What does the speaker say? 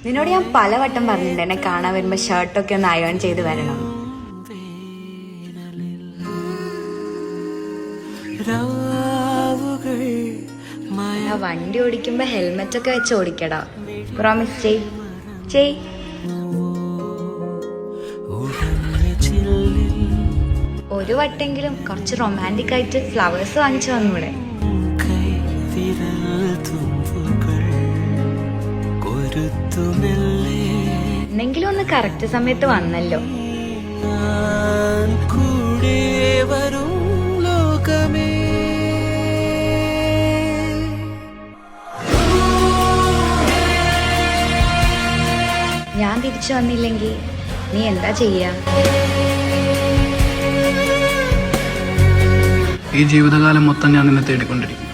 നിന്നോട് ഞാൻ പലവട്ടം പറഞ്ഞിട്ടുണ്ട് എന്നെ കാണാൻ വരുമ്പോ ഷർട്ടൊക്കെ ഒന്ന് അയൺ ചെയ്ത് വരണം. വണ്ടി ഓടിക്കുമ്പോ ഹെൽമെറ്റ് ഒക്കെ വെച്ച് ഓടിക്കടാ. പ്രോമിസ് ചെയ്. ഒരു വട്ടെങ്കിലും കുറച്ച് റൊമാൻറ്റിക് ആയിട്ട് ഫ്ലവേഴ്സ് വാങ്ങിച്ചു വന്നൂടെ? എന്നെങ്കിലും ഒന്ന് കറക്റ്റ് സമയത്ത് വന്നല്ലോ. ഞാൻ തിരിച്ചു വന്നില്ലെങ്കിൽ നീ എന്താ ചെയ്യാ? ഈ ജീവിതകാലം മൊത്തം ഞാൻ നിന്നെ തേടിക്കൊണ്ടിരിക്കും.